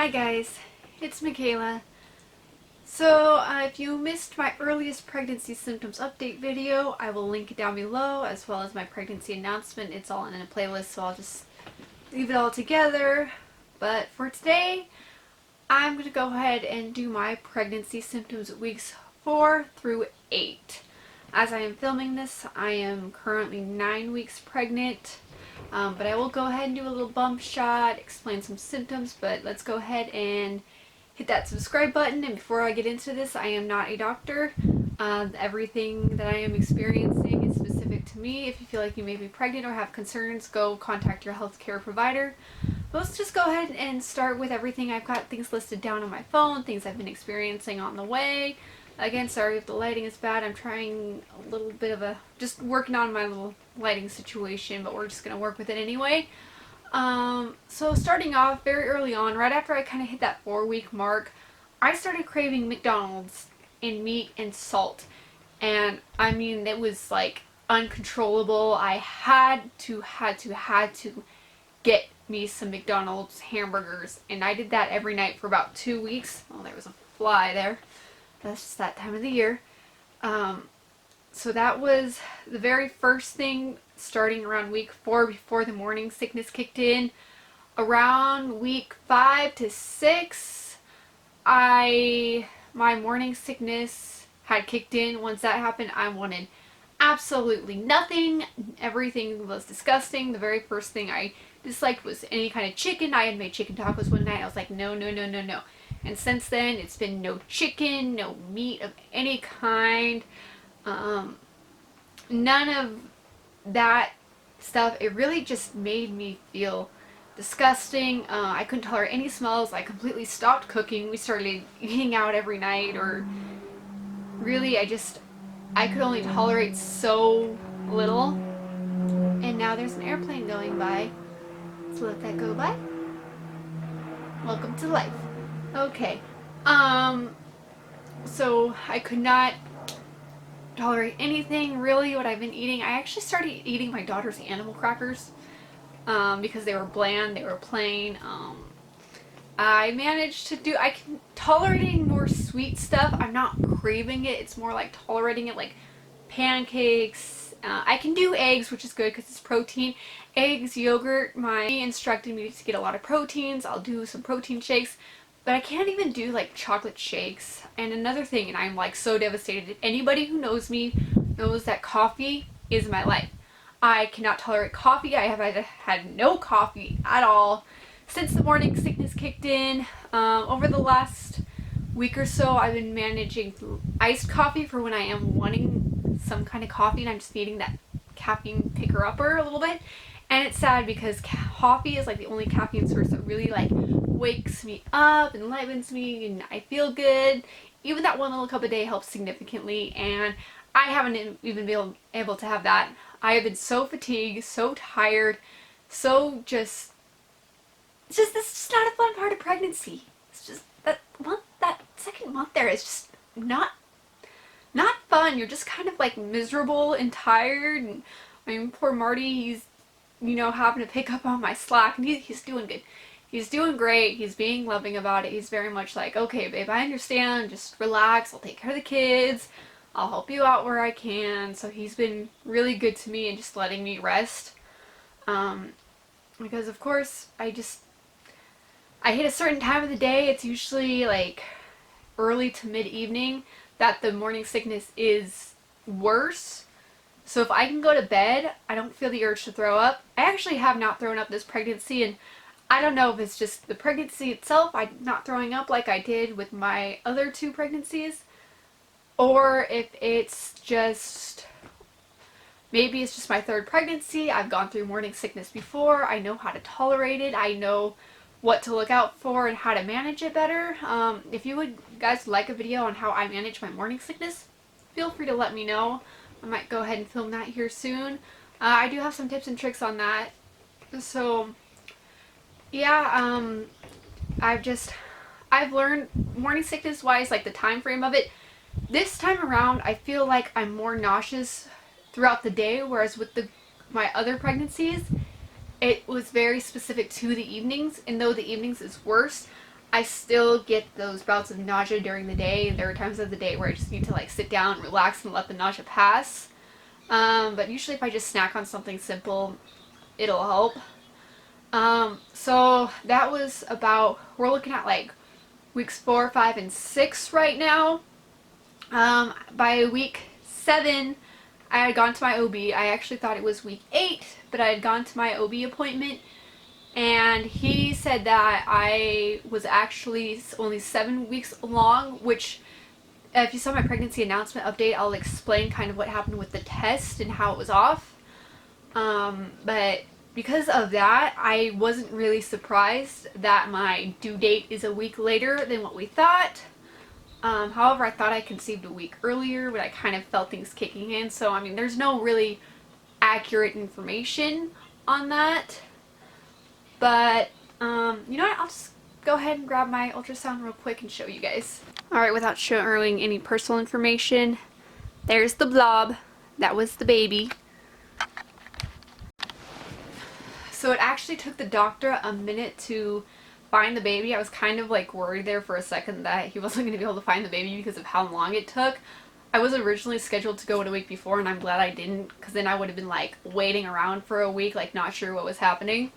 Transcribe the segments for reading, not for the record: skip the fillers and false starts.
Hi guys, it's Machaela. So if you missed my earliest pregnancy symptoms update video, I will link it down below, as well as my pregnancy announcement. It's all in a playlist, so I'll just leave it all together. But for today, I'm going to go ahead and do my pregnancy symptoms weeks 4 through 8. As I am filming this, I am currently 9 weeks pregnant. But I will go ahead and do a little bump shot, explain some symptoms, but let's go ahead and hit that subscribe button. And before I get into this, I am not a doctor. Everything that I am experiencing is specific to me. If you feel like you may be pregnant or have concerns, go contact your healthcare provider. But let's just go ahead and start with everything. I've got things listed down on my phone, things I've been experiencing on the way. Again, sorry if the lighting is bad. I'm trying a little bit of just working on my little lighting situation, but we're just going to work with it anyway. So starting off very early on, right after I kind of hit that 4-week mark, I started craving McDonald's and meat and salt. And I mean, it was like uncontrollable. I had to get me some McDonald's hamburgers, and I did that every night for about 2 weeks. Oh, there was a fly there. That's just that time of the year. So that was the very first thing, starting around week 4 before the morning sickness kicked in. Around week 5 to 6, my morning sickness had kicked in. Once that happened, I wanted absolutely nothing. Everything was disgusting. The very first thing I disliked was any kind of chicken. I had made chicken tacos one night. I was like, no, no, no, no, no. And since then, it's been no chicken, no meat of any kind, none of that stuff. It really just made me feel disgusting. I couldn't tolerate any smells. I completely stopped cooking. We started eating out every night, or really, I could only tolerate so little. And now there's an airplane going by, so let that go by. Welcome to life. Okay, so I could not tolerate anything really what I've been eating. I actually started eating my daughter's animal crackers, because they were bland, they were plain. I managed to I can tolerating more sweet stuff. I'm not craving it. It's more like tolerating it, like pancakes. I can do eggs, which is good because it's protein. Eggs, yogurt. My instructed me to get a lot of proteins. I'll do some protein shakes. But I can't even do like chocolate shakes. And another thing, and I'm like so devastated, anybody who knows me knows that coffee is my life. I cannot tolerate coffee. I have had no coffee at all since the morning sickness kicked in. Over the last week or so, I've been managing iced coffee for when I am wanting some kind of coffee and I'm just needing that caffeine picker-upper a little bit. And it's sad because coffee is like the only caffeine source that really like wakes me up, enlivens me, and I feel good. Even that one little cup a day helps significantly, and I haven't even been able to have that. I have been so fatigued, so tired, so this is just not a fun part of pregnancy. It's just that second month there is just not fun. You're just kind of like miserable and tired, and I mean, poor Marty, he's having to pick up on my slack, and he's doing good. He's doing great. He's being loving about it. He's very much like, okay, babe, I understand. Just relax. I'll take care of the kids. I'll help you out where I can. So he's been really good to me and just letting me rest. Because of course, I hit a certain time of the day. It's usually like early to mid-evening that the morning sickness is worse. So if I can go to bed, I don't feel the urge to throw up. I actually have not thrown up this pregnancy, and I don't know if it's just the pregnancy itself, I'm not throwing up like I did with my other 2 pregnancies, or if it's just, maybe it's just my 3rd pregnancy. I've gone through morning sickness before. I know how to tolerate it. I know what to look out for and how to manage it better. If you guys would like a video on how I manage my morning sickness, feel free to let me know. I might go ahead and film that here soon. I do have some tips and tricks on that. So yeah, I've learned morning sickness wise, like the time frame of it. This time around, I feel like I'm more nauseous throughout the day, whereas with my other pregnancies, it was very specific to the evenings, and though the evenings is worse, I still get those bouts of nausea during the day. There are times of the day where I just need to like sit down, relax, and let the nausea pass. But usually if I just snack on something simple, it'll help. So that was about, we're looking at like weeks 4, 5, and 6 right now. By week 7, I had gone to my OB. I actually thought it was week 8, but I had gone to my OB appointment, and he said that I was actually only 7 weeks along, which if you saw my pregnancy announcement update, I'll explain kind of what happened with the test and how it was off. But because of that, I wasn't really surprised that my due date is a week later than what we thought. However, I thought I conceived a week earlier, but I kind of felt things kicking in. So, I mean, there's no really accurate information on that. But, you know what? I'll just go ahead and grab my ultrasound real quick and show you guys. Alright, without showing any personal information, there's the blob. That was the baby. So it actually took the doctor a minute to find the baby. I was kind of like worried there for a second that he wasn't going to be able to find the baby because of how long it took. I was originally scheduled to go in a week before, and I'm glad I didn't, because then I would have been like waiting around for a week, like not sure what was happening.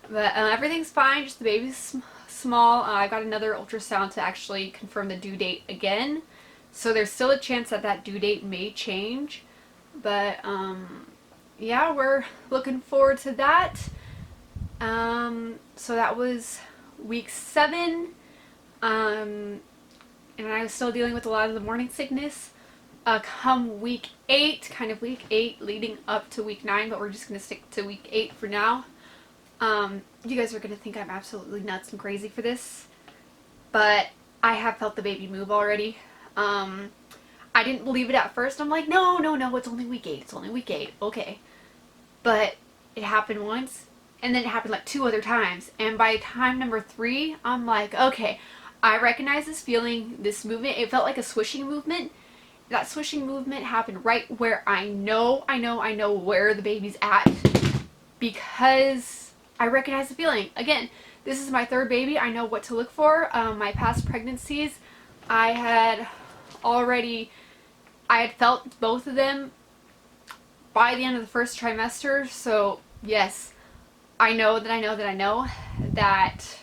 But everything's fine, just the baby's small. I got another ultrasound to actually confirm the due date again. So there's still a chance that that due date may change. But yeah, we're looking forward to that. So that was week 7. And I was still dealing with a lot of the morning sickness. Come week 8, kind of week 8 leading up to week 9, but we're just going to stick to week 8 for now. You guys are going to think I'm absolutely nuts and crazy for this, but I have felt the baby move already. I didn't believe it at first. I'm like, no, it's only week 8. It's only week 8. Okay. But it happened once, and then it happened like 2 other times. And by time number 3, I'm like, okay, I recognize this feeling, this movement. It felt like a swishing movement. That swishing movement happened right where I know where the baby's at, because I recognize the feeling. Again, this is my 3rd baby. I know what to look for. My past pregnancies, I had felt both of them by the end of the 1st trimester. So yes, I know that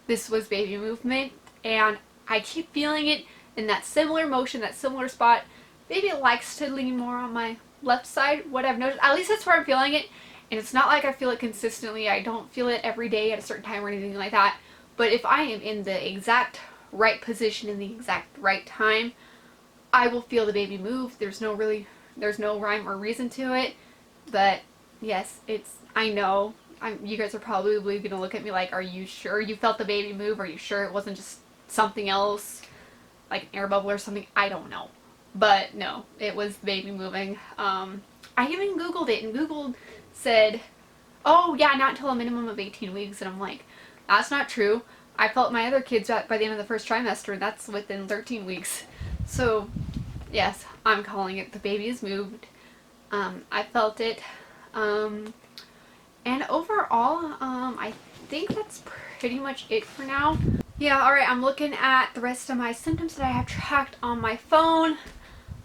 this was baby movement, and I keep feeling it in that similar motion, that similar spot. Baby likes to lean more on my left side, what I've noticed. At least that's where I'm feeling it. And it's not like I feel it consistently. I don't feel it every day at a certain time or anything like that. But if I am in the exact right position in the exact right time, I will feel the baby move. There's no rhyme or reason to it. But yes, I know. You guys are probably going to look at me like, are you sure you felt the baby move? Are you sure it wasn't just something else, like an air bubble or something? I don't know. But no, it was the baby moving. I even Googled it, and Google said, oh yeah, not until a minimum of 18 weeks. And I'm like, that's not true. I felt my other kids by the end of the 1st trimester, and that's within 13 weeks. So yes, I'm calling it the baby has moved. I felt it. And overall, I think that's pretty much it for now. Yeah, alright, I'm looking at the rest of my symptoms that I have tracked on my phone.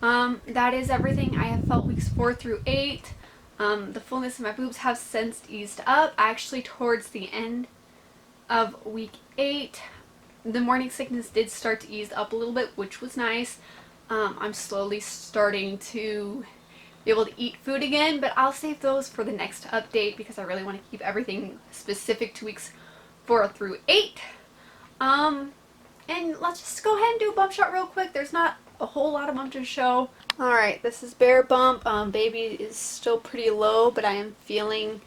That is everything I have felt weeks 4 through 8. The fullness of my boobs have since eased up. Actually, towards the end of week 8, the morning sickness did start to ease up a little bit, which was nice. I'm slowly starting to be able to eat food again, but I'll save those for the next update because I really want to keep everything specific to weeks 4 through 8. And let's just go ahead and do a bump shot real quick. There's not a whole lot of bump to show. Alright, this is bare bump. Baby is still pretty low, but I am feeling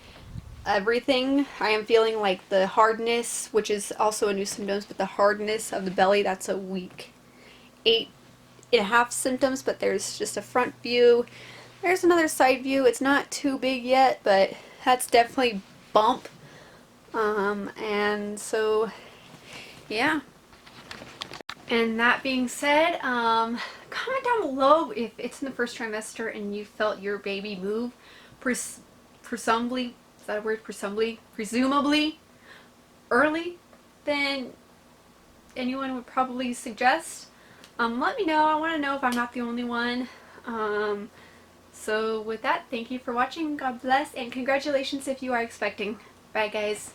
everything. I am feeling like the hardness, which is also a new symptom, but the hardness of the belly, that's a week 8.5 symptoms, but there's just a front view. There's another side view. It's not too big yet, but that's definitely bump. And so, yeah. And that being said, comment down below if it's in the 1st trimester and you felt your baby move presumably, is that a word? Presumably early, then anyone would probably suggest. Let me know. I want to know if I'm not the only one. So with that, thank you for watching. God bless, and congratulations if you are expecting. Bye, guys.